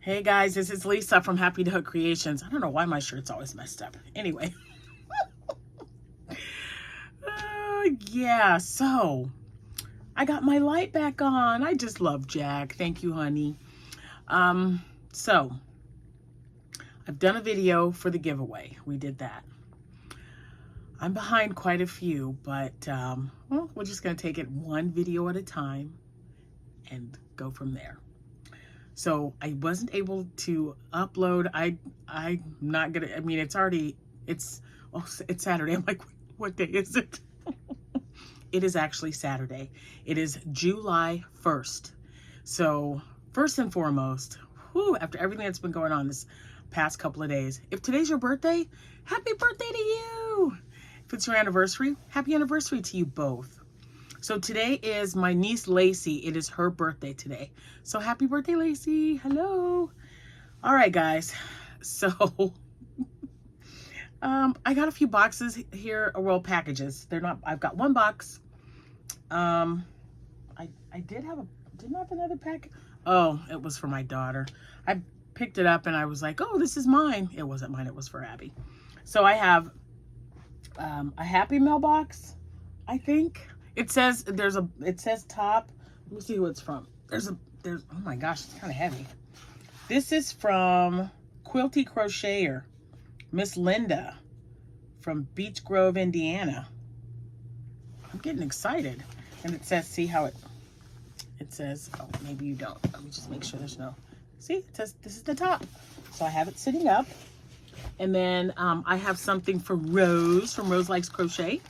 Hey guys, this is Lisa from Happytohook Creations. I don't know why my shirt's always messed up. Anyway. Yeah, so I got my light back on. I just love Jack. Thank you, honey. So I've done a video for the giveaway. We did that. I'm behind quite a few, but well, we're just going to take it one video at a time and go from there. So I wasn't able to upload. I'm not gonna, I mean, it's Saturday. I'm like, what day is it? It is actually Saturday. It is July 1st. So first and foremost, after everything that's been going on this past couple of days, if today's your birthday, happy birthday to you. If it's your anniversary, happy anniversary to you both. So today is my niece Lacey. It is her birthday today. So happy birthday, Lacey. Hello. All right, guys. So I got a few boxes here, well, packages. They're not, I've got one box. I didn't have another pack. Oh, it was for my daughter. I picked it up and I was like, oh, this is mine. It wasn't mine. It was for Abby. So I have a Happy Mail box, I think. It says it says top. Let me see who it's from. There's oh my gosh, it's kind of heavy. This is from Quilty Crocheter, Miss Linda from Beech Grove, Indiana. I'm getting excited. And it says, see how it says, oh, maybe you don't. Let me just make sure there's no, see, it says this is the top. So I have it sitting up. And then I have something for Rose from Rose Likes Crochet.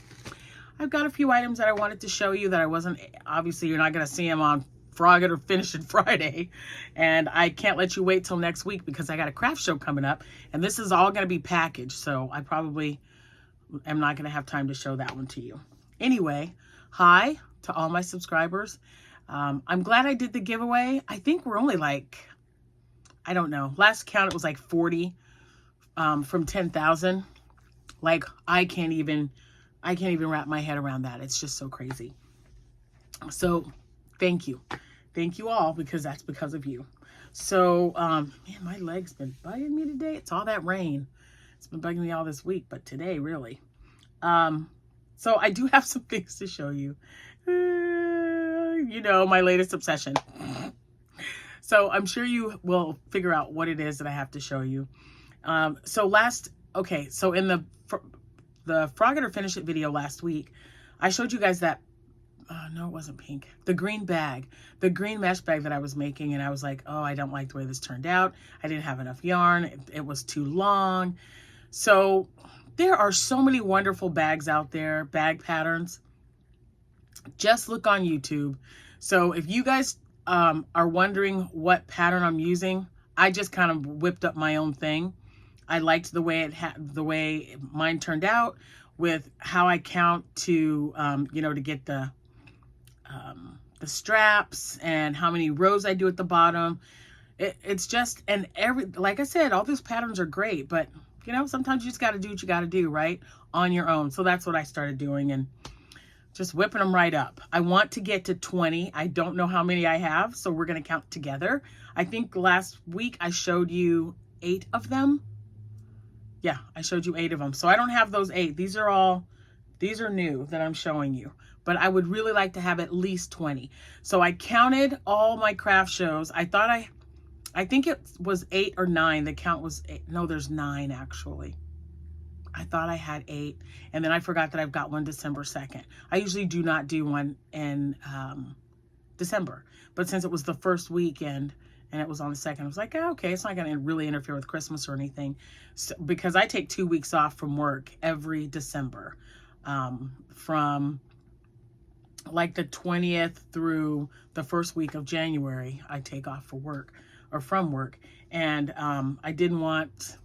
I've got a few items that I wanted to show you that I wasn't, obviously you're not going to see them on Frog It or Finish It Friday. And I can't let you wait till next week because I got a craft show coming up. And this is all going to be packaged. So I probably am not going to have time to show that one to you. Anyway, hi to all my subscribers. I'm glad I did the giveaway. I think we're only like, I don't know. Last count, it was like 40 from 10,000. Like I can't even wrap my head around that. It's just so crazy. So thank you. Thank you all, because that's because of you. So, man, my leg's been bugging me today. It's all that rain. It's been bugging me all this week, but today, really. So I do have some things to show you. You know, my latest obsession. So I'm sure you will figure out what it is that I have to show you. So in the Frog It or Finish It video last week, I showed you guys that, no, it wasn't pink, the green bag, the green mesh bag that I was making. And I was like, oh, I don't like the way this turned out. I didn't have enough yarn. It was too long. So there are so many wonderful bags out there, bag patterns. Just look on YouTube. So if you guys are wondering what pattern I'm using, I just kind of whipped up my own thing. I liked the way the way mine turned out, with how I count to, you know, to get the straps and how many rows I do at the bottom. It's just, and like I said, all those patterns are great, but you know, sometimes you just got to do what you got to do, right? On your own. So that's what I started doing, and just whipping them right up. I want to get to 20. I don't know how many I have, so we're going to count together. I think last week I showed you 8 of them. Yeah, I showed you 8 of them. So I don't have those 8. These are new that I'm showing you. But I would really like to have at least 20. So I counted all my craft shows. I think it was 8 or 9. The count was 8. No, there's 9 actually. I thought I had 8. And then I forgot that I've got one December 2nd. I usually do not do one in December. But since it was the first weekend and it was on the 2nd, I was like, oh, okay, it's not going to really interfere with Christmas or anything. So, because I take 2 weeks off from work every December. From like the 20th through the first week of January, I take off for work or from work. And I didn't want,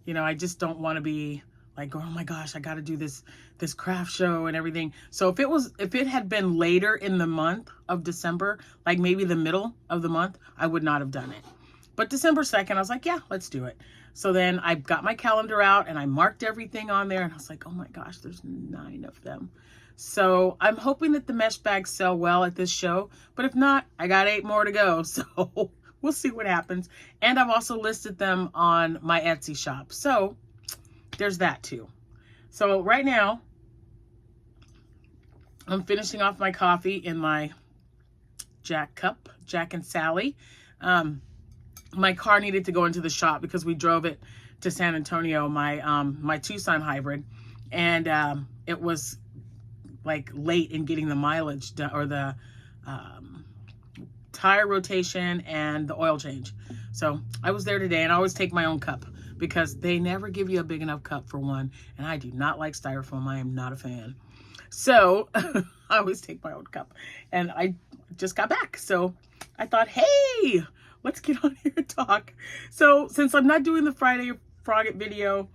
you know, I just don't want to be like, oh my gosh, I got to do this craft show and everything. So if it had been later in the month of December, like maybe the middle of the month, I would not have done it. But December 2nd, I was like, yeah, let's do it. So then I got my calendar out and I marked everything on there, and I was like, oh my gosh, there's 9 of them. So I'm hoping that the mesh bags sell well at this show, but if not, I got 8 more to go. So we'll see what happens. And I've also listed them on my Etsy shop. So there's that too. So right now, I'm finishing off my coffee in my Jack cup, Jack and Sally. My car needed to go into the shop because we drove it to San Antonio, my Tucson hybrid. And it was like late in getting the mileage done, or the tire rotation and the oil change. So I was there today, and I always take my own cup because they never give you a big enough cup for one. And I do not like styrofoam. I am not a fan. So I always take my own cup, and I just got back. So I thought, hey, let's get on here and talk. So since I'm not doing the Friday Frogget video,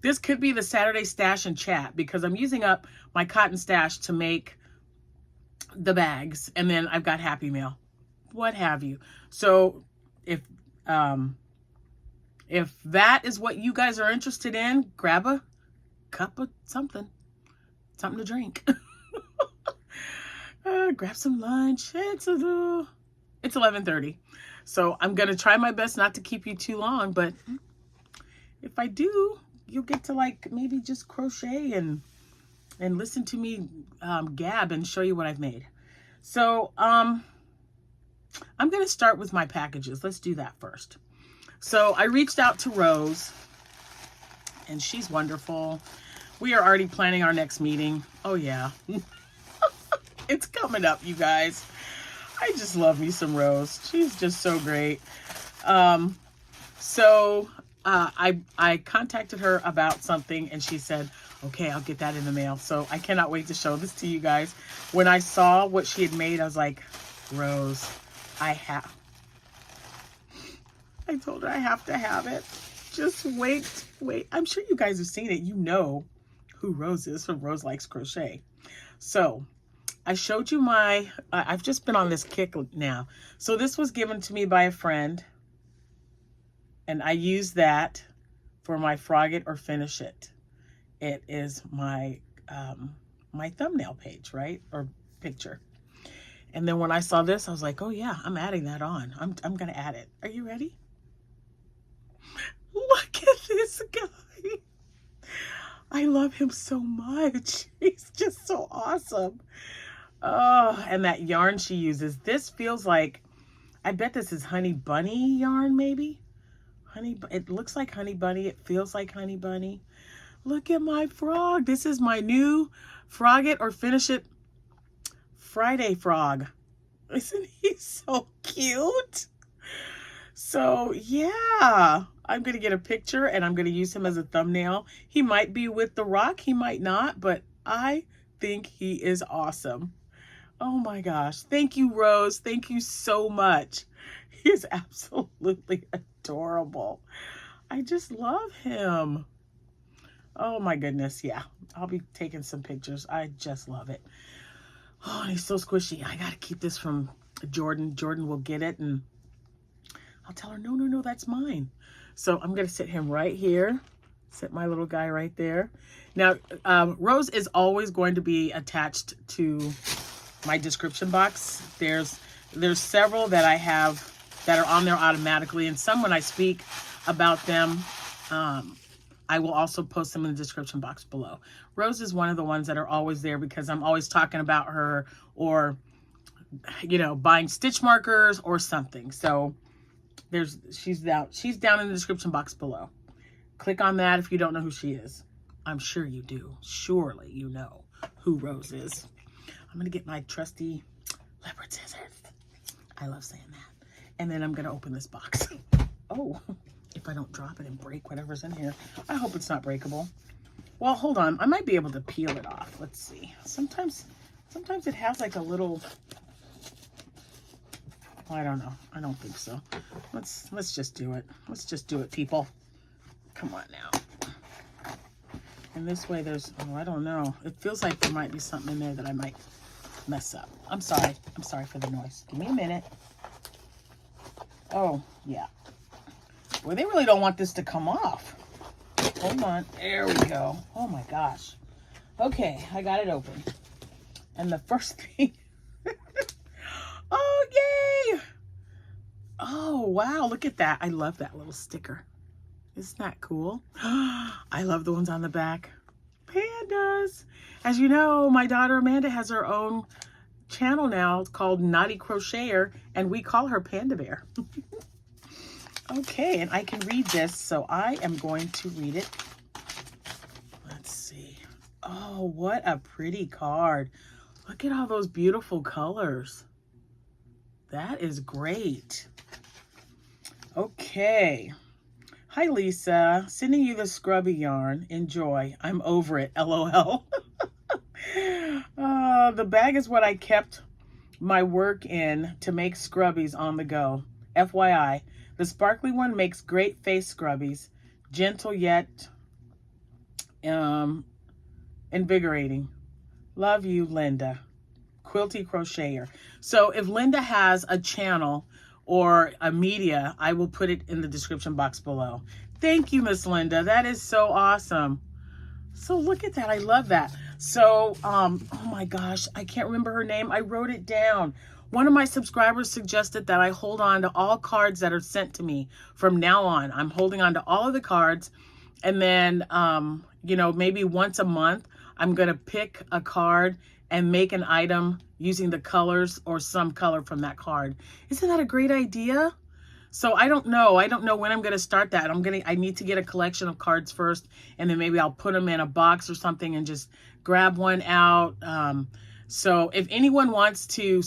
this could be the Saturday stash and chat because I'm using up my cotton stash to make the bags. And then I've got Happy Mail, what have you. So if that is what you guys are interested in, grab a cup of something to drink. Grab some lunch. It's 11:30. So I'm going to try my best not to keep you too long, but if I do, you'll get to like maybe just crochet and listen to me gab and show you what I've made. So I'm going to start with my packages. Let's do that first. So I reached out to Rose, and she's wonderful. We are already planning our next meeting. Oh yeah. It's coming up, you guys. I just love me some Rose. She's just so great. So I contacted her about something, and she said, okay, I'll get that in the mail. So I cannot wait to show this to you guys. When I saw what she had made, I was like, Rose, I told her I have to have it. Just wait. I'm sure you guys have seen it. You know who Rose is from Rose Likes Crochet. So I showed you I've just been on this kick now. So this was given to me by a friend, and I use that for my Frog It or Finish It. It is my my thumbnail page, right? Or picture. And then when I saw this, I was like, oh yeah, I'm adding that on. I'm going to add it. Are you ready? Look at this guy. I love him so much. He's just so awesome. Oh, and that yarn she uses. This feels like, I bet this is Honey Bunny yarn, maybe. It looks like Honey Bunny. It feels like Honey Bunny. Look at my frog. This is my new Frog It or Finish It Friday frog. Isn't he so cute? So yeah, I'm going to get a picture and I'm going to use him as a thumbnail. He might be with the rock. He might not, but I think he is awesome. Oh my gosh. Thank you, Rose. Thank you so much. He is absolutely adorable. I just love him. Oh my goodness. Yeah, I'll be taking some pictures. I just love it. Oh, he's so squishy. I got to keep this from Jordan. Jordan will get it, and I'll tell her, no, that's mine. So I'm going to sit him right here. Sit my little guy right there. Now, Rose is always going to be attached to my description box. There's several that I have that are on there automatically, and some when I speak about them, I will also post them in the description box below. Rose is one of the ones that are always there because I'm always talking about her, or, you know, buying stitch markers or something. So she's down in the description box below. Click on that if you don't know who she is. I'm sure you do. Surely you know who Rose is. I'm going to get my trusty leopard scissors. I love saying that. And then I'm going to open this box. Oh, if I don't drop it and break whatever's in here. I hope it's not breakable. Well, hold on. I might be able to peel it off. Let's see. Sometimes it has like a little, I don't know. I don't think so. Let's just do it. Let's just do it, people. Come on now. And this way there's, oh, I don't know. It feels like there might be something in there that I might mess up. I'm sorry. I'm sorry for the noise. Give me a minute. Oh, yeah. Well, they really don't want this to come off. Hold on. There we go. Oh my gosh. Okay, I got it open. And the first thing, oh, yay! Oh, Oh, wow. Look at that. I love that little sticker. Isn't that cool? I love the ones on the back. Pandas. As you know, my daughter Amanda has her own channel now. It's called Naughty Crocheter, and we call her Panda Bear. Okay, and I can read this, so I am going to read it. Let's see. Oh, what a pretty card. Look at all those beautiful colors. That is great. Okay. Hi, Lisa. Sending you the scrubby yarn. Enjoy. I'm over it. LOL. The bag is what I kept my work in to make scrubbies on the go. FYI, the sparkly one makes great face scrubbies. Gentle yet invigorating. Love you, Linda. Quilty Crocheter. So if Linda has a channel or a media, I will put it in the description box below. Thank you, Miss Linda. That is so awesome. So look at that. I love that. So, oh my gosh, I can't remember her name. I wrote it down. One of my subscribers suggested that I hold on to all cards that are sent to me from now on. I'm holding on to all of the cards. And then, you know, maybe once a month, I'm going to pick a card and make an item using the colors or some color from that card. Isn't that a great idea? So I don't know. I don't know when I'm going to start that. I need to get a collection of cards first, and then maybe I'll put them in a box or something and just grab one out. So if anyone wants to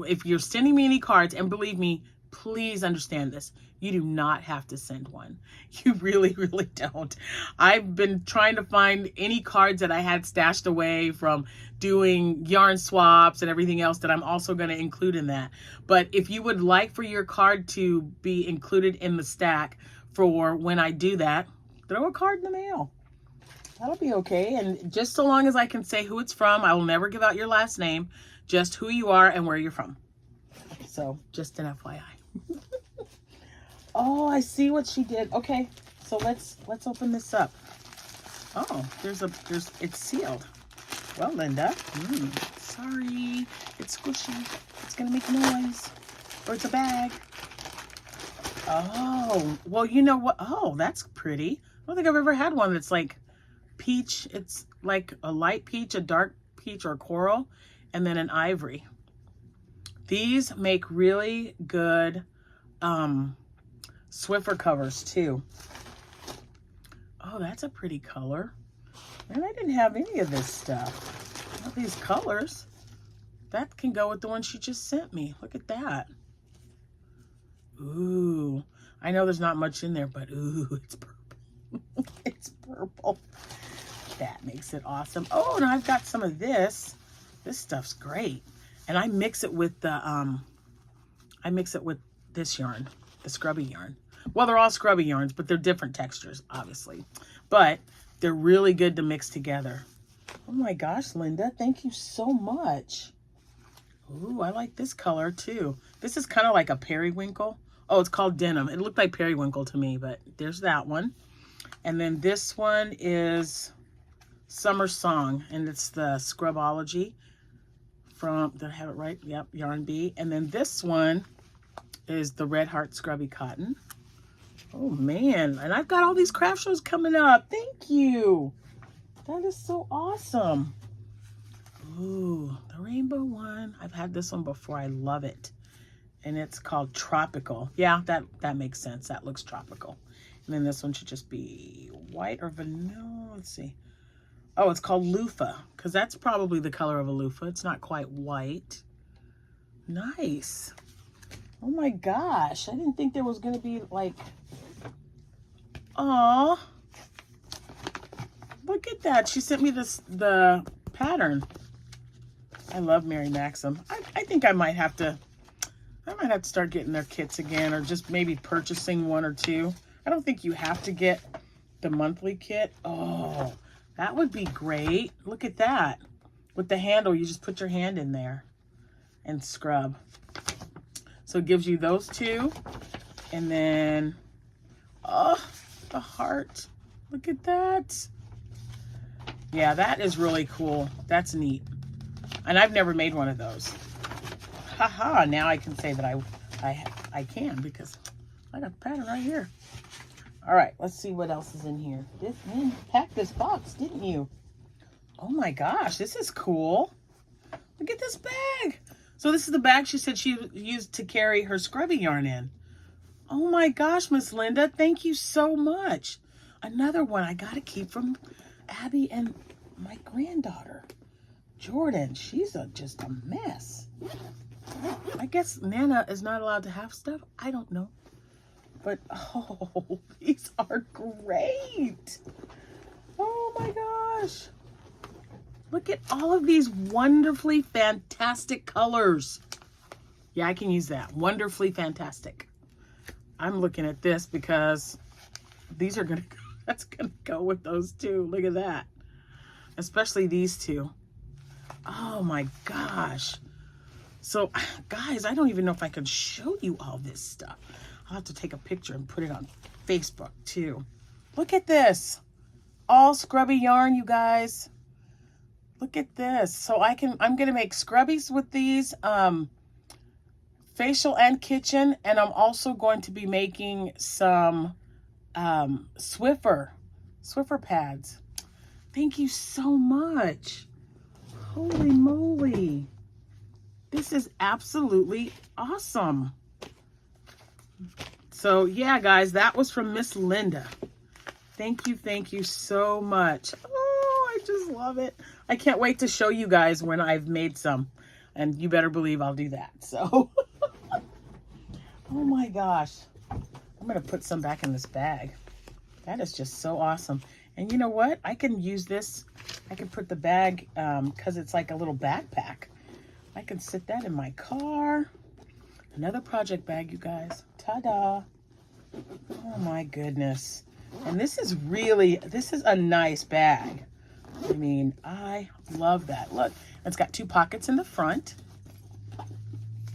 if you're sending me any cards, and believe me, please understand this. You do not have to send one. You really, really don't. I've been trying to find any cards that I had stashed away from doing yarn swaps and everything else that I'm also going to include in that. But if you would like for your card to be included in the stack for when I do that, throw a card in the mail. That'll be okay. And just so long as I can say who it's from, I will never give out your last name, just who you are and where you're from. So just an FYI. Oh, I see what she did. Okay, so let's open this up. Oh, it's sealed. Well, Linda, sorry, it's squishy. It's gonna make noise, or it's a bag. Oh, well, you know what? Oh, that's pretty. I don't think I've ever had one that's like peach. It's like a light peach, a dark peach, or coral, and then an ivory. These make really good Swiffer covers too. Oh, that's a pretty color. And I didn't have any of this stuff. All these colors. That can go with the one she just sent me. Look at that. Ooh. I know there's not much in there, but ooh, it's purple. It's purple. That makes it awesome. Oh, and I've got some of this. This stuff's great. And I mix it with the this yarn, the scrubby yarn. Well, they're all scrubby yarns, but they're different textures, obviously. But they're really good to mix together. Oh my gosh, Linda, thank you so much. Ooh, I like this color too. This is kind of like a periwinkle. Oh, it's called denim. It looked like periwinkle to me, but there's that one. And then this one is Summer Song, and it's the Scrubology from, did I have it right? Yep, Yarn Bee. And then this one is the Red Heart Scrubby Cotton. Oh man, and I've got all these craft shows coming up. Thank you. That is so awesome. Ooh, the rainbow one. I've had this one before. I love it. And it's called Tropical. Yeah, that makes sense. That looks tropical. And then this one should just be white or vanilla. Let's see. Oh, it's called Loofah, because that's probably the color of a loofah. It's not quite white. Nice. Oh my gosh. I didn't think there was going to be like... Aw. Look at that. She sent me the pattern. I love Mary Maxim. I think I might have to start getting their kits again, or just maybe purchasing one or two. I don't think you have to get the monthly kit. Oh, that would be great. Look at that. With the handle, you just put your hand in there and scrub. So it gives you those two. And then, oh, the heart. Look at that. Yeah, that is really cool. That's neat. And I've never made one of those. Haha, now I can say that I can, because I got the pattern right here. All right, let's see what else is in here. Man, you packed this box, didn't you? Oh my gosh, this is cool. Look at this bag. So this is the bag she said she used to carry her scrubby yarn in. Oh my gosh, Miss Linda, thank you so much. Another one I gotta keep from Abby and my granddaughter, Jordan. She's just a mess. I guess Nana is not allowed to have stuff. I don't know. But, oh, these are great. Oh my gosh. Look at all of these wonderfully fantastic colors. Yeah, I can use that. Wonderfully fantastic. I'm looking at this because these are going to, that's going to go with those two. Look at that. Especially these two. Oh my gosh. So, guys, I don't even know if I can show you all this stuff. I'll have to take a picture and put it on Facebook too. Look at this. All scrubby yarn, you guys. Look at this. So I'm going to make scrubbies with these, facial and kitchen. And I'm also going to be making some Swiffer pads. Thank you so much. Holy moly. This is absolutely awesome. So yeah, guys, that was from Miss Linda. Thank you so much. Oh, I just love it. I can't wait to show you guys when I've made some. And you better believe I'll do that. So, oh my gosh. I'm going to put some back in this bag. That is just so awesome. And you know what? I can use this. I can put the bag, because it's like a little backpack. I can sit that in my car. Another project bag, you guys. Ta-da. Oh my goodness. And this is a nice bag. I mean, I love that. Look, it's got 2 pockets in the front.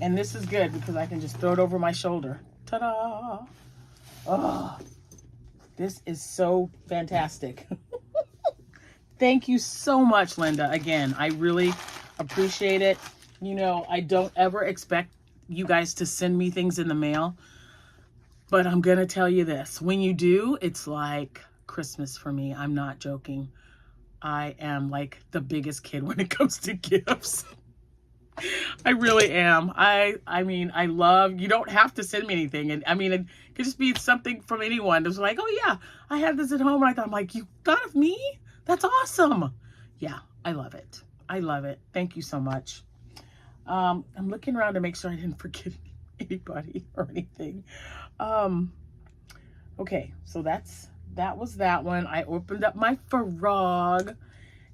And this is good because I can just throw it over my shoulder. Ta-da. Oh, this is so fantastic. Thank you so much, Linda. Again, I really appreciate it. You know, I don't ever expect you guys to send me things in the mail. But I'm going to tell you this. When you do, it's like Christmas for me. I'm not joking. I am like the biggest kid when it comes to gifts. I really am. I mean, I love, you don't have to send me anything. And I mean, it could just be something from anyone. It's like, oh yeah, I have this at home. And I thought, I'm like, you thought of me? That's awesome. Yeah, I love it. I love it. Thank you so much. I'm looking around to make sure I didn't forget anybody or anything. Okay, so that was that one. I opened up my frog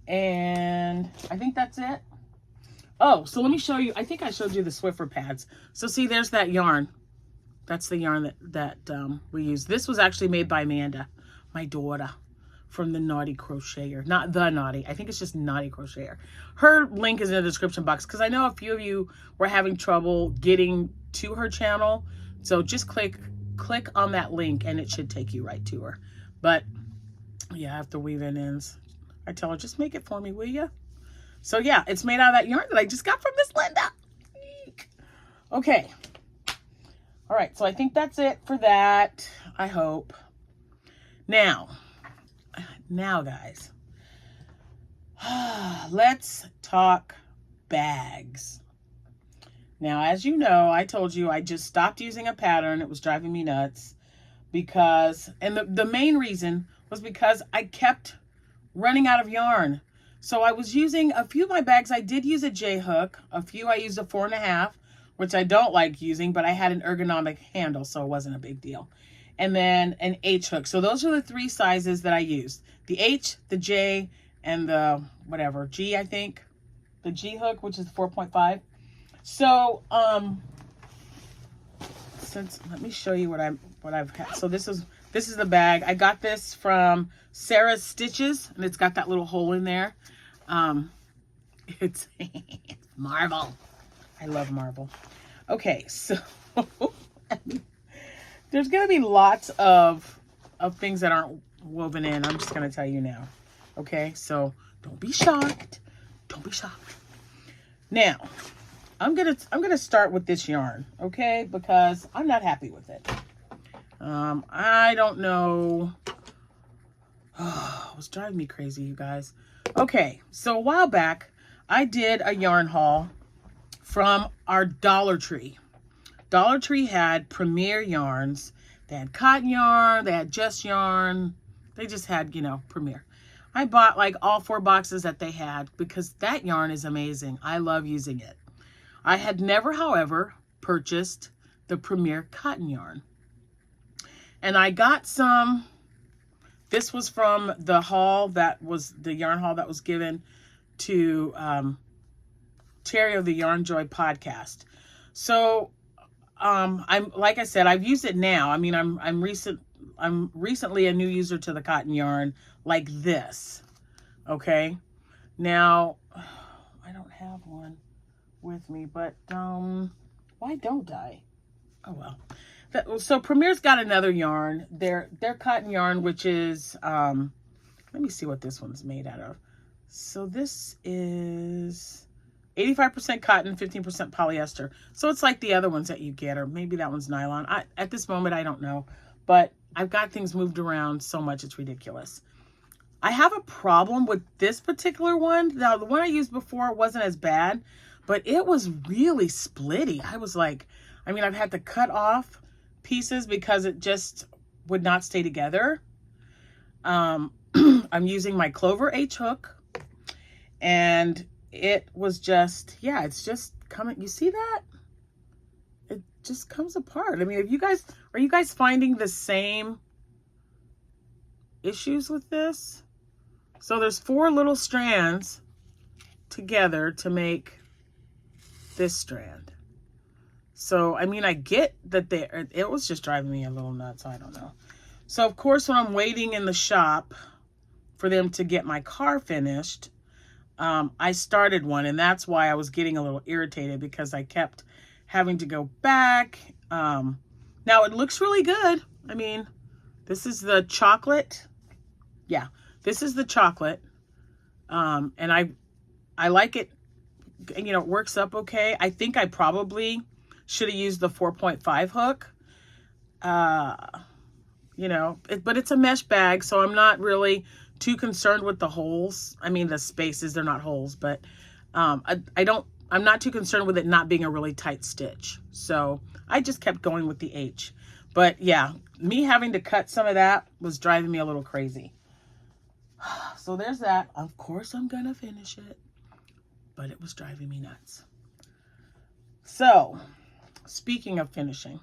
and I think that's it. Oh, so let me show you. I think I showed you the Swiffer pads. So see, there's that yarn. That's the yarn that we use. This was actually made by Amanda, my daughter, from the Naughty Crocheter. Not the Naughty. I think it's just Naughty Crocheter. Her link is in the description box because I know a few of you were having trouble getting to her channel. So just click on that link and it should take you right to her. But yeah, I have to weave in ends. I tell her, just make it for me, will you? So yeah, it's made out of that yarn that I just got from Miss Linda. Okay. All right, so I think that's it for that, I hope. Now guys, let's talk bags. Now, as you know, I told you I just stopped using a pattern. It was driving me nuts because, and the main reason was because I kept running out of yarn. So I was using a few of my bags. I did use a J hook. A few I used a 4.5, which I don't like using, but I had an ergonomic handle, so it wasn't a big deal. And then an H hook. So those are the 3 sizes that I used. The H, the J, and the whatever, G, I think. The G hook, which is 4.5. So, let me show you what I've had. So this is the bag. I got this from Sarah's Stitches, and it's got that little hole in there. It's marble. I love marble. Okay, so there's gonna be lots of things that aren't woven in. I'm just gonna tell you now. Okay, so don't be shocked. Don't be shocked. Now, I'm gonna start with this yarn, okay? Because I'm not happy with it. I don't know. Oh, it was driving me crazy, you guys. Okay, so a while back, I did a yarn haul from our Dollar Tree. Dollar Tree had Premier yarns. They had cotton yarn, they had just yarn. They just had, you know, Premier. I bought like all 4 boxes that they had because that yarn is amazing. I love using it. I had never, however, purchased the Premier cotton yarn. And I got some. This was from the haul that was the yarn haul that was given to Terry of the Yarn Joy podcast. So I'm, like I said, I've used it now. I mean, I'm recently a new user to the cotton yarn like this. Okay. Now I don't have one with me, but why don't I? Oh well. So Premier's got another yarn. Their cotton yarn, which is let me see what this one's made out of. So this is 85% cotton, 15% polyester. So it's like the other ones that you get, or maybe that one's nylon. At this moment, I don't know. But I've got things moved around so much, it's ridiculous. I have a problem with this particular one. Now, the one I used before wasn't as bad, but it was really splitty. I was like, I mean, I've had to cut off pieces because it just would not stay together. I'm using my Clover H hook, and it was just, yeah, it's just coming. You see that? It just comes apart. I mean, are you guys finding the same issues with this? So there's 4 little strands together to make this strand. So, I mean, I get that it was just driving me a little nuts. I don't know. So, of course, when I'm waiting in the shop for them to get my car finished, I started one, and that's why I was getting a little irritated because I kept having to go back. Now, it looks really good. I mean, this is the chocolate. Yeah, this is the chocolate. And I like it. You know, it works up okay. I think I probably should have used the 4.5 hook. You know, but it's a mesh bag, so I'm not really too concerned with the holes. I mean, the spaces, they're not holes, but I'm not too concerned with it not being a really tight stitch. So I just kept going with the H. But yeah, me having to cut some of that was driving me a little crazy. So there's that. Of course, I'm gonna finish it, but it was driving me nuts. So, speaking of finishing,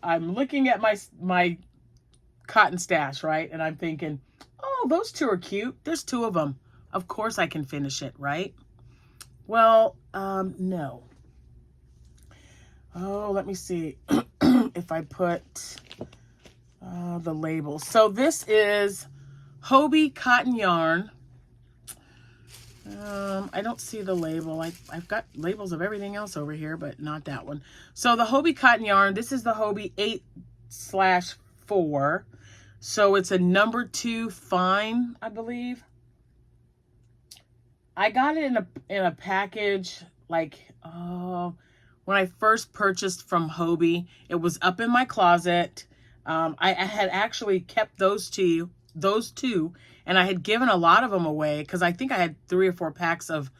I'm looking at my cotton stash, right? And I'm thinking, oh, those 2 are cute. There's 2 of them. Of course I can finish it, right? Well, no. Oh, let me see if I put the labels. So this is Hobie cotton yarn. I don't see the label. I've got labels of everything else over here, but not that one. So the Hobie cotton yarn, this is the Hobie 8/4. So it's a number 2 fine, I believe. I got it in a package, like, when I first purchased from Hobie. It was up in my closet. I had actually kept those two, and I had given a lot of them away because I think I had 3 or 4 packs of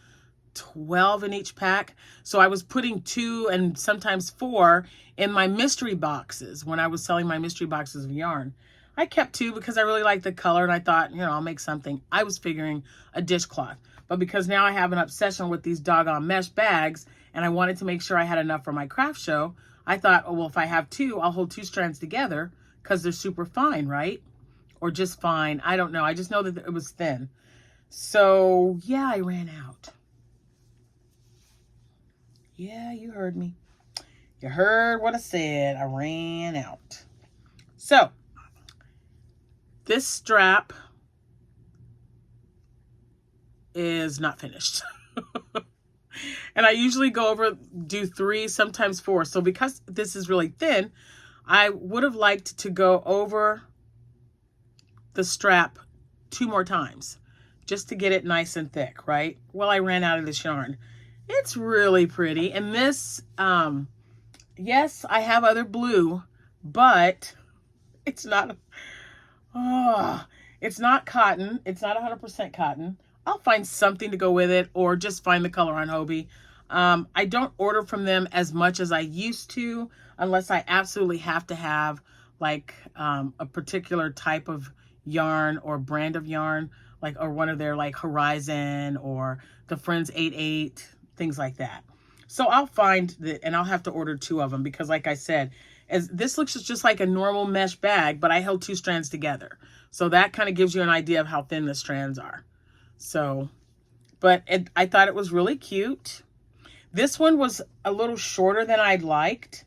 12 in each pack. So I was putting 2 and sometimes 4 in my mystery boxes when I was selling my mystery boxes of yarn. I kept 2 because I really liked the color, and I thought, you know, I'll make something. I was figuring a dishcloth. But because now I have an obsession with these doggone mesh bags, and I wanted to make sure I had enough for my craft show, I thought, oh, well, if I have 2, I'll hold 2 strands together because they're super fine, right? Or just fine. I don't know. I just know that it was thin. So, yeah, I ran out. Yeah, you heard me. You heard what I said. I ran out. So, this strap is not finished. And I usually do 3, sometimes 4. So because this is really thin, I would have liked to go over the strap 2 more times just to get it nice and thick, right? Well, I ran out of this yarn. It's really pretty. And this, yes, I have other blue, but it's not, oh, it's not cotton. It's not 100% cotton. I'll find something to go with it, or just find the color on Hobie. I don't order from them as much as I used to, unless I absolutely have to have like a particular type of yarn or brand of yarn, like, or one of their like Horizon or the Friends 8/8, things like that. So I'll find that, and I'll have to order 2 of them because, like I said, as this looks just like a normal mesh bag, but I held 2 strands together. So that kind of gives you an idea of how thin the strands are. So, but I thought it was really cute. This one was a little shorter than I'd liked.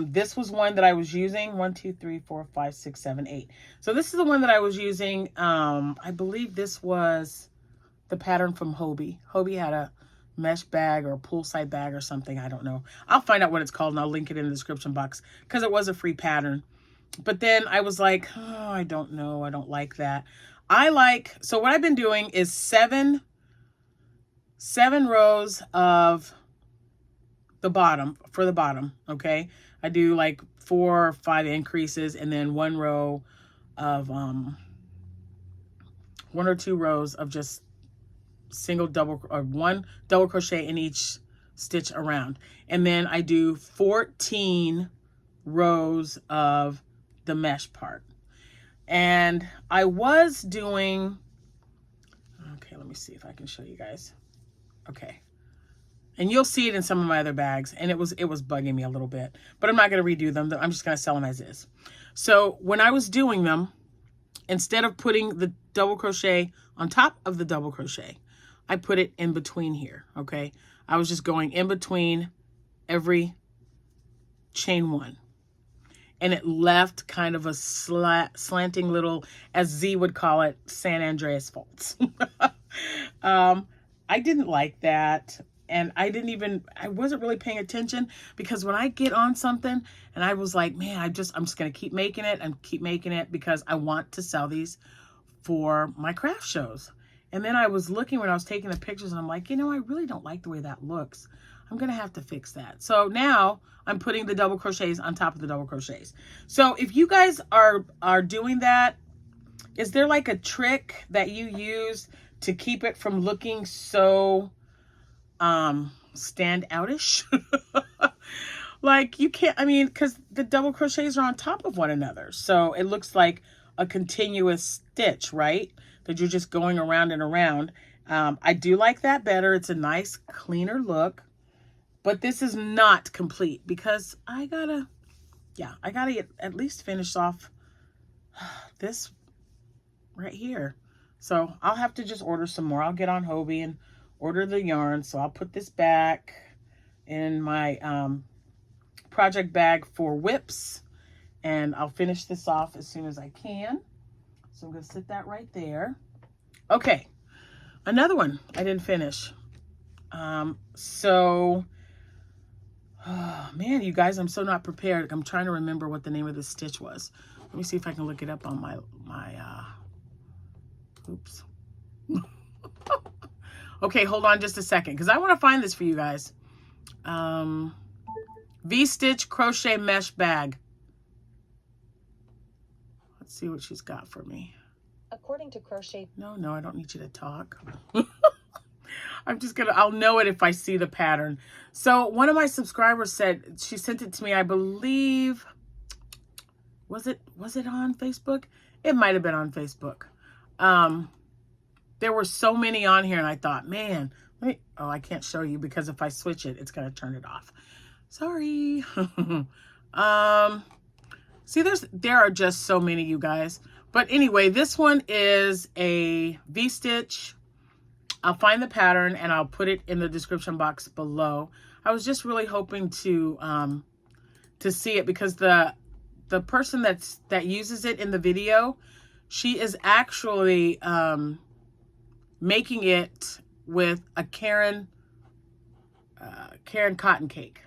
This was one that I was using. 1, 2, 3, 4, 5, 6, 7, 8. So this is the one that I was using. I believe this was the pattern from Hobie. Hobie had a mesh bag or a poolside bag or something. I don't know. I'll find out what it's called and I'll link it in the description box because it was a free pattern. But then I was like, oh, I don't know. I don't like that. So what I've been doing is 7 rows of the bottom, for the bottom, okay? I do like 4 or 5 increases and then 1 row of 1 or 2 rows of just single double, or 1 double crochet in each stitch around. And then I do 14 rows of the mesh part. And I was doing, okay, let me see if I can show you guys. Okay. And you'll see it in some of my other bags, and it was bugging me a little bit, but I'm not going to redo them. I'm just going to sell them as is. So when I was doing them, instead of putting the double crochet on top of the double crochet, I put it in between here. Okay. I was just going in between every chain 1. And it left kind of a slanting little, as Z would call it, San Andreas faults. I didn't like that. And I wasn't really paying attention, because when I get on something and I was like, man, I'm just going to keep making it and keep making it because I want to sell these for my craft shows. And then I was looking when I was taking the pictures and I'm like, you know, I really don't like the way that looks. I'm going to have to fix that. So now I'm putting the double crochets on top of the double crochets. So if you guys are doing that, is there like a trick that you use to keep it from looking so stand outish? Like you can't, I mean, because the double crochets are on top of one another. So it looks like a continuous stitch, right? That you're just going around and around. I do like that better. It's a nice, cleaner look. But this is not complete because I gotta at least finish off this right here. So I'll have to just order some more. I'll get on Hobie and order the yarn. So I'll put this back in my project bag for whips, and I'll finish this off as soon as I can. So I'm going to sit that right there. Okay, another one I didn't finish. Oh man, you guys, I'm so not prepared. I'm trying to remember what the name of this stitch was. Let me see if I can look it up on my oops. Okay, hold on just a second, because I want to find this for you guys. V-stitch crochet mesh bag. Let's see what she's got for me. According to crochet. No, I don't need you to talk. I'll know it if I see the pattern. So one of my subscribers said, she sent it to me, I believe, was it on Facebook? It might have been on Facebook. There were so many on here and I thought, man, I can't show you because if I switch it, it's going to turn it off. Sorry. See, there are just so many, you guys. But anyway, this one is a V-stitch. I'll find the pattern and I'll put it in the description box below. I was just really hoping to see it because the person that uses it in the video, she is actually making it with a Karen cotton cake.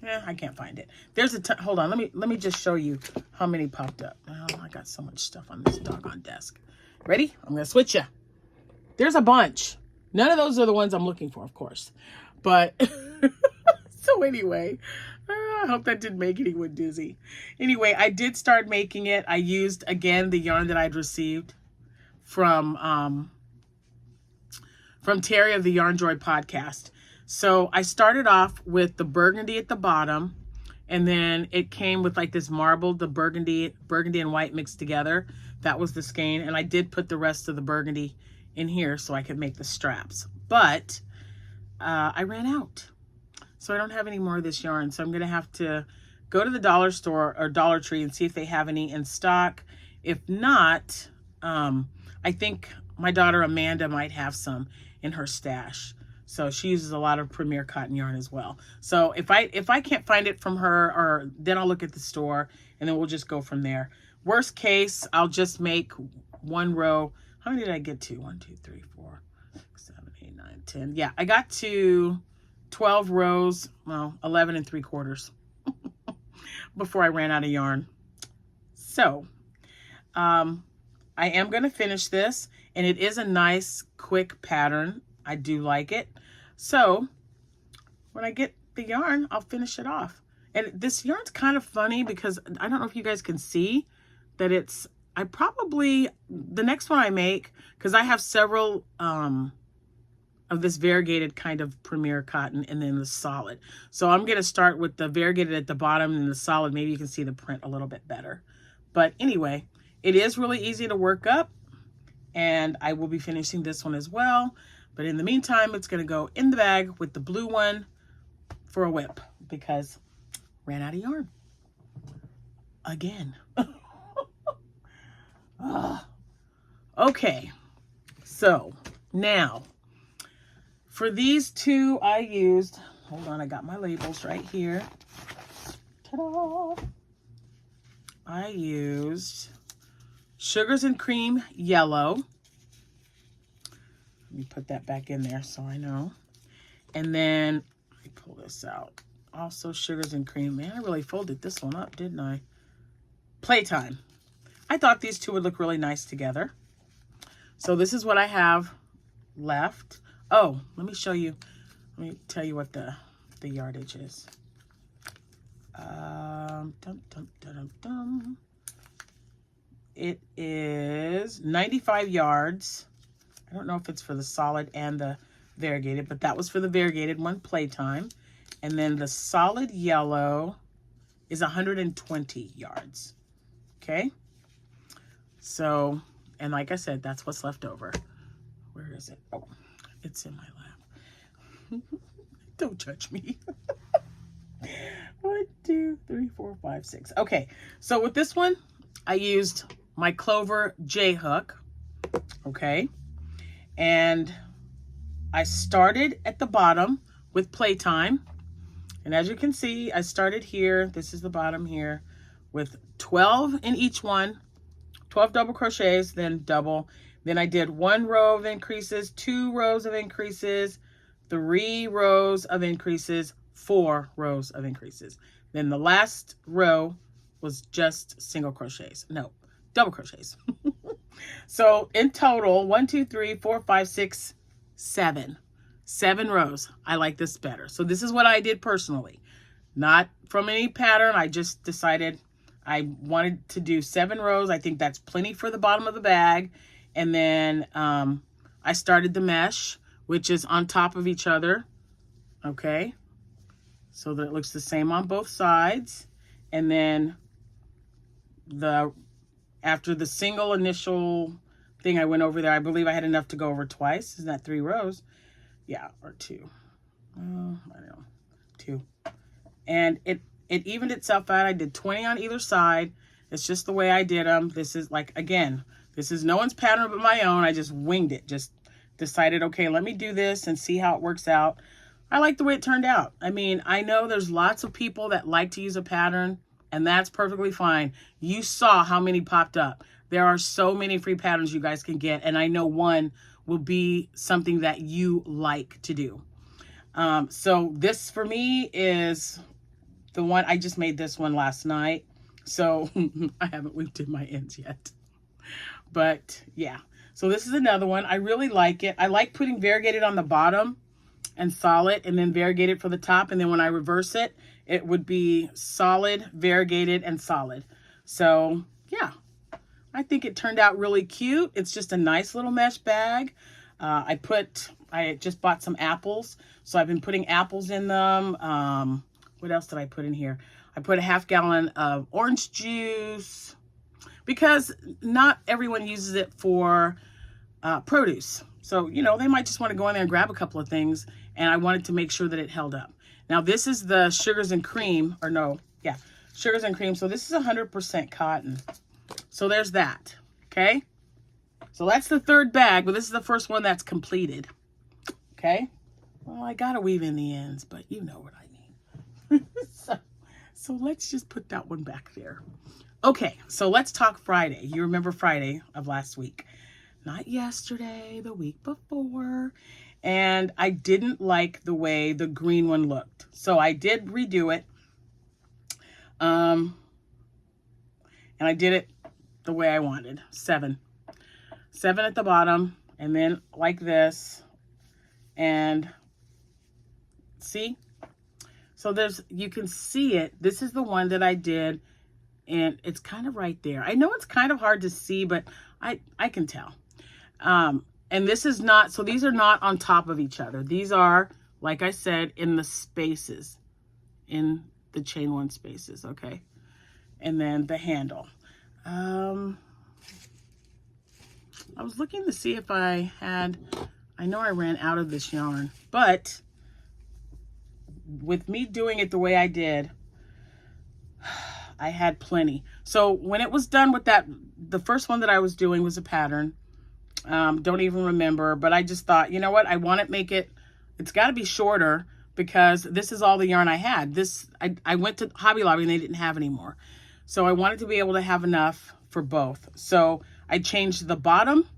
I can't find it. There's hold on, let me just show you how many popped up. Oh, I got so much stuff on this doggone desk. Ready? I'm gonna switch you. There's a bunch. None of those are the ones I'm looking for, of course. But so anyway, I hope that didn't make anyone dizzy. Anyway, I did start making it. I used, again, the yarn that I'd received from Terry of the Yarn Joy podcast. So I started off with the burgundy at the bottom, and then it came with like this marble, the burgundy and white mixed together. That was the skein, and I did put the rest of the burgundy in here so I could make the straps. But I ran out. So I don't have any more of this yarn. So I'm going to have to go to the dollar store or Dollar Tree and see if they have any in stock. If not, I think my daughter Amanda might have some in her stash. So she uses a lot of Premier cotton yarn as well. So if I can't find it from her, or then I'll look at the store and then we'll just go from there. Worst case, I'll just make one row. How many did I get to? 1, 2, 3, 4, 6, 7, 8, 9, 10. Yeah, I got to 12 rows, well, 11 3/4 before I ran out of yarn. So I am going to finish this, and it is a nice quick pattern. I do like it. So when I get the yarn, I'll finish it off. And this yarn's kind of funny because I don't know if you guys can see that it's, the next one I make, because I have several of this variegated kind of Premier cotton and then the solid. So I'm going to start with the variegated at the bottom and the solid. Maybe you can see the print a little bit better. But anyway, it is really easy to work up, and I will be finishing this one as well. But in the meantime, it's going to go in the bag with the blue one for a whip because ran out of yarn again. Okay, so now for these two I used, hold on, I got my labels right here. Ta-da! I used Sugars and Cream Yellow. Let me put that back in there so I know. And then, let me pull this out. Also Sugars and Cream. Man, I really folded this one up, didn't I? Playtime. I thought these two would look really nice together. So this is what I have left. Oh, let me show you. Let me tell you what the yardage is. It is 95 yards. I don't know if it's for the solid and the variegated, but that was for the variegated one, Playtime. And then the solid yellow is 120 yards. Okay. So, and like I said, that's what's left over. Where is it? Oh, it's in my lap. Don't judge me. 1, 2, 3, 4, 5, 6. Okay. So with this one, I used my Clover J hook. Okay. And I started at the bottom with Playtime. And as you can see, I started here. This is the bottom here with 12 in each one, 12 double crochets, then double. Then I did 1 row of increases, 2 rows of increases, 3 rows of increases, 4 rows of increases. Then the last row was just single crochets. No, double crochets. So in total, 1, 2, 3, 4, 5, 6, 7. 7 rows. I like this better. So this is what I did personally. Not from any pattern. I just decided I wanted to do 7 rows. I think that's plenty for the bottom of the bag. And then I started the mesh, which is on top of each other. Okay. So that it looks the same on both sides. And then after the single initial thing I went over there, I believe I had enough to go over twice. Isn't that 3 rows? Yeah, or 2. I don't know. 2. And it evened itself out. I did 20 on either side. It's just the way I did them. This is like, again, this is no one's pattern but my own. I just winged it. Just decided, okay, let me do this and see how it works out. I like the way it turned out. I mean, I know there's lots of people that like to use a pattern, and that's perfectly fine. You saw how many popped up. There are so many free patterns you guys can get, and I know one will be something that you like to do. So this for me is the one. I just made this one last night, so I haven't weaved in my ends yet. But yeah, so this is another one. I really like it. I like putting variegated on the bottom and solid, and then variegated for the top. And then when I reverse it, it would be solid, variegated, and solid. So yeah, I think it turned out really cute. It's just a nice little mesh bag. I just bought some apples, so I've been putting apples in them. What else did I put in here? I put a half gallon of orange juice, because not everyone uses it for produce. So, you know, they might just want to go in there and grab a couple of things, and I wanted to make sure that it held up. Now, this is the sugars and cream, or no, yeah, sugars and cream. So this is 100% cotton. So there's that, okay? So that's the third bag, but this is the first one that's completed, okay? Well, I got to weave in the ends, but you know what I mean. So let's just put that one back there. Okay, so let's talk Friday. You remember Friday of last week. Not yesterday, the week before. And I didn't like the way the green one looked. So I did redo it. And I did it the way I wanted. 7 at the bottom, and then like this. And see? So you can see it. This is the one that I did, and it's kind of right there. I know it's kind of hard to see, but I can tell. And this is not, so these are not on top of each other. These are, like I said, in the spaces, in the chain one spaces, okay? And then the handle. I was looking to see if I know I ran out of this yarn, but with me doing it the way I did, I had plenty. So when it was done with that, the first one that I was doing was a pattern. Don't even remember, but I just thought, you know what? I want to make it's got to be shorter, because this is all the yarn I had. I went to Hobby Lobby and they didn't have any more. So I wanted to be able to have enough for both. So I changed the bottom.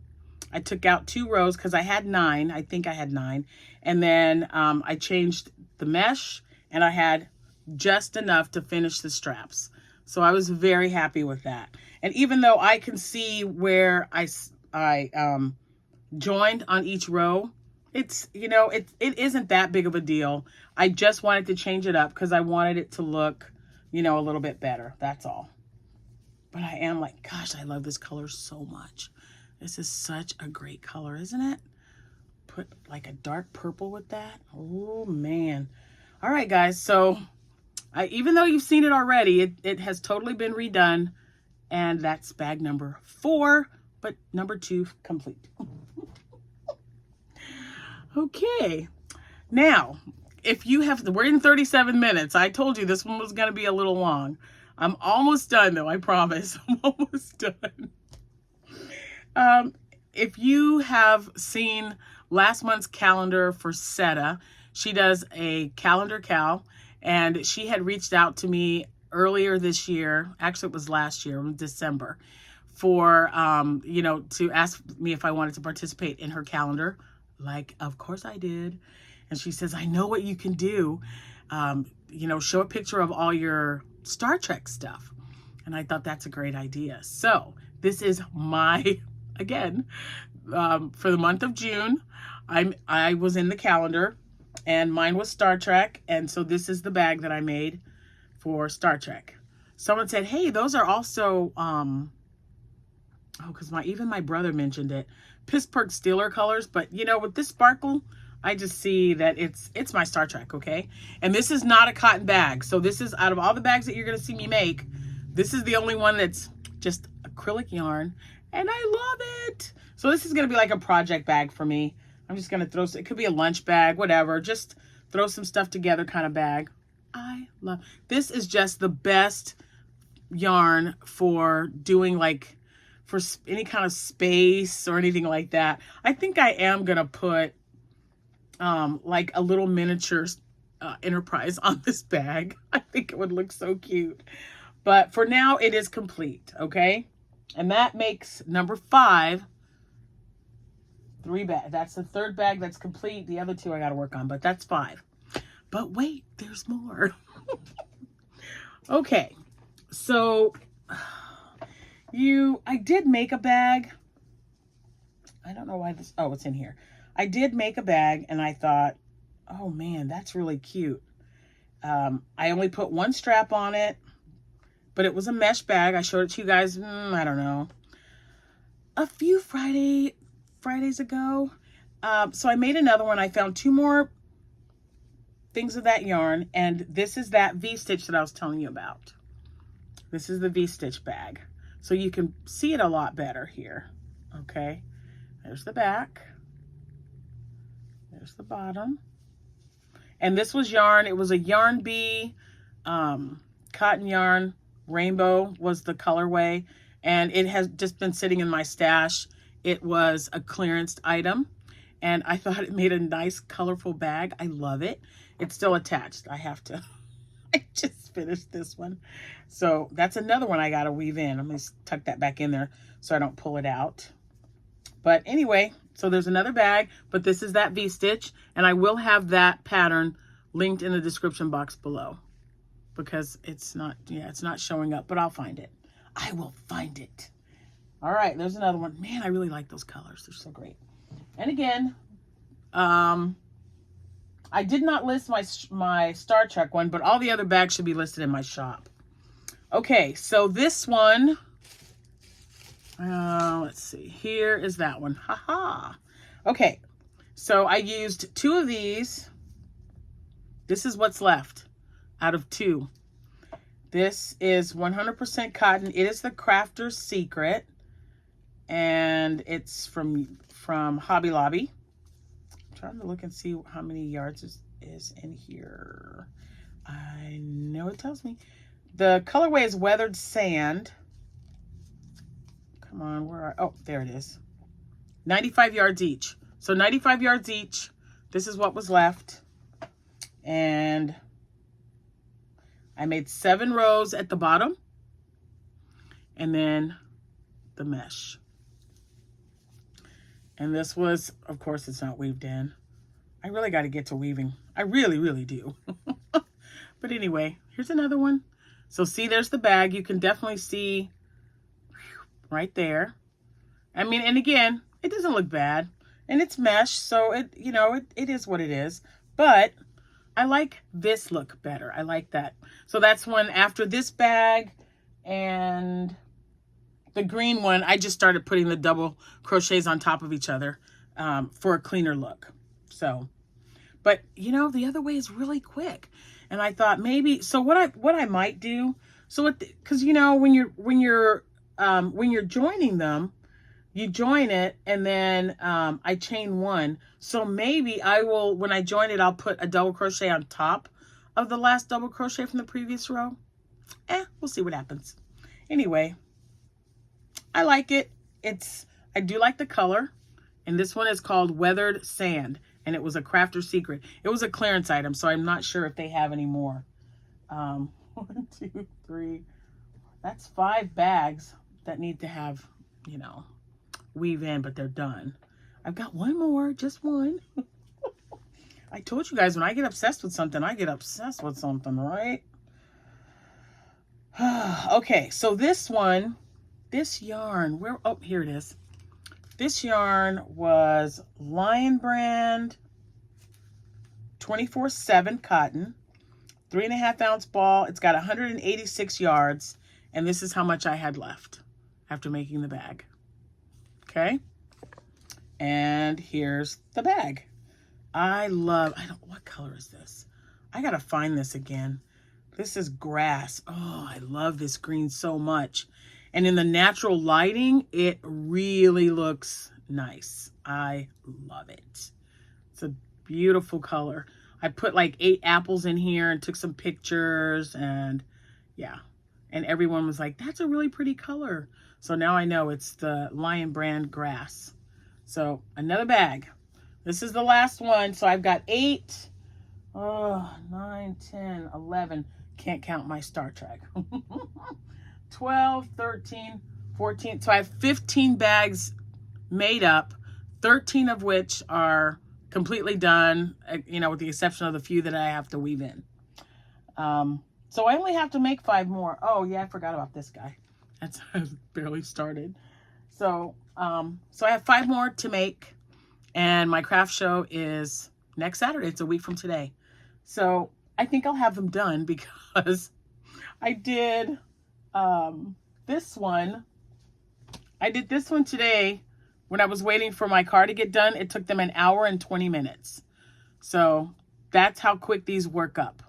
I took out 2 rows because I had 9. I think I had 9. And then I changed the mesh, and I had just enough to finish the straps. So I was very happy with that. And even though I can see where I joined on each row, it's, you know, it isn't that big of a deal. I just wanted to change it up because I wanted it to look, you know, a little bit better. That's all. But I am like, gosh, I love this color so much. This is such a great color, isn't it? Put like a dark purple with that. Oh, man. All right, guys. So even though you've seen it already, it has totally been redone. And that's bag number 4, but number 2 complete. Okay. Now, we're in 37 minutes. I told you this one was going to be a little long. I'm almost done, though. I promise. I'm almost done. If you have seen last month's calendar for Seta, she does a calendar cal, and she had reached out to me earlier this year. Actually, it was last year, in December, for, you know, to ask me if I wanted to participate in her calendar. Like, of course I did. And she says, I know what you can do. You know, show a picture of all your Star Trek stuff. And I thought that's a great idea. So this is my, again, for the month of June, I was in the calendar, and mine was Star Trek. And so this is the bag that I made for Star Trek. Someone said, hey, those are also, because even my brother mentioned it, Pittsburgh Steeler colors. But, you know, with this sparkle, I just see that it's my Star Trek, okay? And this is not a cotton bag. So this is, out of all the bags that you're going to see me make, this is the only one that's just acrylic yarn. And I love it. So this is going to be like a project bag for me. I'm just going to throw, it could be a lunch bag, whatever. Just throw some stuff together kind of bag. I love, this is just the best yarn for doing, like, for any kind of space or anything like that. I think I am going to put like a little miniature enterprise on this bag. I think it would look so cute. But for now, it is complete, okay? And that makes number 5, 3 bags. That's the 3rd bag that's complete. The other 2 I got to work on, but that's 5. But wait, there's more. Okay, so I did make a bag. I don't know why this, oh, it's in here. I did make a bag, and I thought, oh man, that's really cute. I only put one strap on it, but it was a mesh bag. I showed it to you guys, I don't know, a few Fridays ago. So I made another one. I found 2 more things of that yarn, and this is that V-stitch that I was telling you about. This is the V-stitch bag. So you can see it a lot better here. Okay, there's the back. There's the bottom. And this was yarn. It was a Yarn Bee cotton yarn. Rainbow was the colorway. And it has just been sitting in my stash. It was a clearance item. And I thought it made a nice, colorful bag. I love it. It's still attached. I just finished this one. So that's another one I got to weave in. I'm going to tuck that back in there so I don't pull it out. But anyway, so there's another bag, but this is that V-stitch, and I will have that pattern linked in the description box below because it's not showing up, but I'll find it. I will find it. All right, there's another one. Man, I really like those colors. They're so great. And again, I did not list my Star Trek one, but all the other bags should be listed in my shop. Okay, so this one, let's see. Here is that one. Haha. Okay, so I used 2 of these. This is what's left out of 2. This is 100% cotton. It is the Crafter's Secret, and it's from Hobby Lobby. I'm trying to look and see how many yards is in here. I know it tells me. The colorway is Weathered Sand. Come on, oh, there it is. 95 yards each. So 95 yards each. This is what was left. And I made 7 rows at the bottom. And then the mesh. And this was, of course, it's not weaved in. I really got to get to weaving. I really, really do. But anyway, here's another one. So see, there's the bag. You can definitely see right there. I mean, and again, it doesn't look bad. And it's mesh, so it is what it is. But I like this look better. I like that. So that's when, after this bag and the green one, I just started putting the double crochets on top of each other for a cleaner look. So, but the other way is really quick. And I thought maybe, so what I might do, so because when you're joining them, you join it and then I chain 1. So maybe I will, when I join it, I'll put a double crochet on top of the last double crochet from the previous row. We'll see what happens. Anyway, I like it. I do like the color. And this one is called Weathered Sand. And it was a Crafter's Secret. It was a clearance item, so I'm not sure if they have any more. 1, 2, 3. That's 5 bags that need to have, weave in, but they're done. I've got 1 more, just 1. I told you guys, when I get obsessed with something, I get obsessed with something, right? Okay, so this one, this yarn, oh, here it is. This yarn was Lion Brand 24/7 cotton, 3.5 ounce ball. It's got 186 yards, and this is how much I had left after making the bag. Okay, and here's the bag. What color is this? I gotta find this again. This is grass. Oh, I love this green so much. And in the natural lighting, it really looks nice. I love it. It's a beautiful color. I put like 8 apples in here and took some pictures, and yeah. And everyone was like, that's a really pretty color. So now I know it's the Lion Brand grass. So another bag. This is the last one. So I've got 8, 9, 10, 11. Can't count my Star Trek. 12, 13, 14. So I have 15 bags made up, 13 of which are completely done, with the exception of the few that I have to weave in. So I only have to make 5 more. Oh yeah, I forgot about this guy. That's barely started. So I have 5 more to make, and my craft show is next Saturday. It's a week from today. So I think I'll have them done because I did this one. I did this one today when I was waiting for my car to get done. It took them 1 hour and 20 minutes. So that's how quick these work up,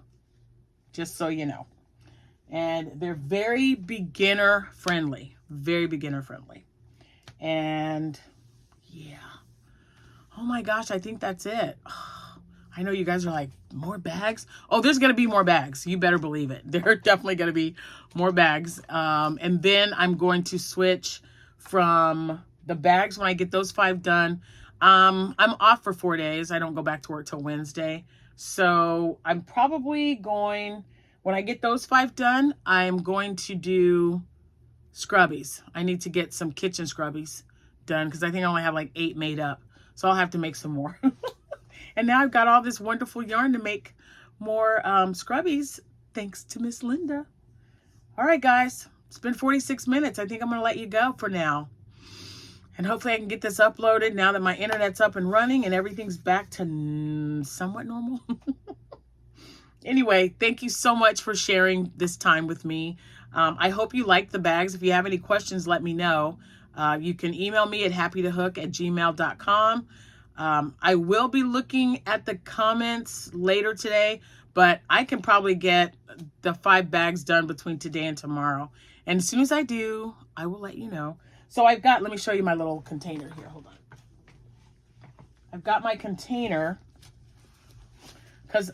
just so you know. And they're very beginner friendly, And yeah. Oh my gosh, I think that's it. I know you guys are like, more bags? Oh, there's going to be more bags. You better believe it. There are definitely going to be more bags. And then I'm going to switch from the bags when I get those 5 done. I'm off for 4 days. I don't go back to work till Wednesday. So I'm probably going, when I get those 5 done, I'm going to do scrubbies. I need to get some kitchen scrubbies done because I think I only have like 8 made up. So I'll have to make some more. And now I've got all this wonderful yarn to make more scrubbies, thanks to Miss Linda. All right, guys, it's been 46 minutes. I think I'm going to let you go for now. And hopefully I can get this uploaded now that my internet's up and running and everything's back to somewhat normal. Anyway, thank you so much for sharing this time with me. I hope you liked the bags. If you have any questions, let me know. You can email me at happytohook@gmail.com. I will be looking at the comments later today, but I can probably get the 5 bags done between today and tomorrow. And as soon as I do, I will let you know. So I've got, let me show you my little container here. Hold on. I've got my container because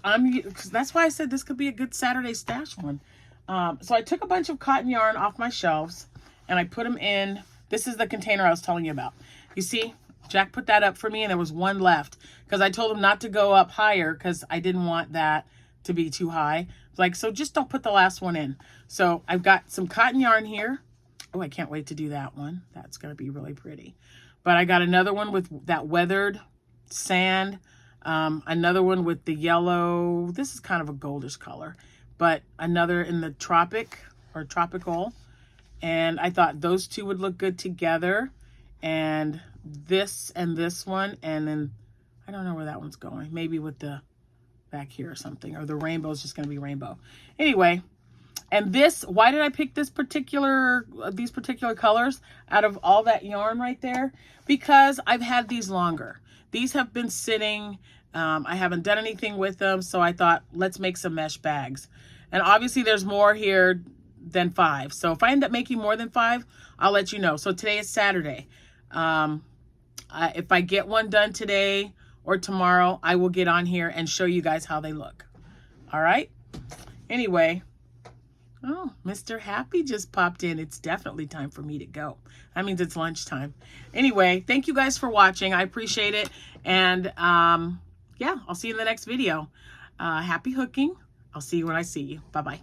that's why I said this could be a good Saturday stash one. So I took a bunch of cotton yarn off my shelves and I put them in. This is the container I was telling you about. You see, Jack put that up for me and there was 1 left because I told him not to go up higher because I didn't want that to be too high. Like, so just don't put the last one in. So I've got some cotton yarn here. Oh, I can't wait to do that one. That's going to be really pretty. But I got another one with that weathered sand. Another one with the yellow. This is kind of a goldish color. But another in the tropic or tropical. And I thought those 2 would look good together. And this one. And then I don't know where that one's going. Maybe with the back here or something. Or the rainbow is just going to be rainbow. Anyway. And this, why did I pick these particular colors out of all that yarn right there? Because I've had these longer. These have been sitting. I haven't done anything with them. So I thought, let's make some mesh bags. And obviously there's more here than 5. So if I end up making more than 5, I'll let you know. So today is Saturday. If I get one done today or tomorrow, I will get on here and show you guys how they look. All right. Anyway. Oh, Mr. Happy just popped in. It's definitely time for me to go. That means it's lunchtime. Anyway, thank you guys for watching. I appreciate it. And yeah, I'll see you in the next video. Happy hooking. I'll see you when I see you. Bye-bye.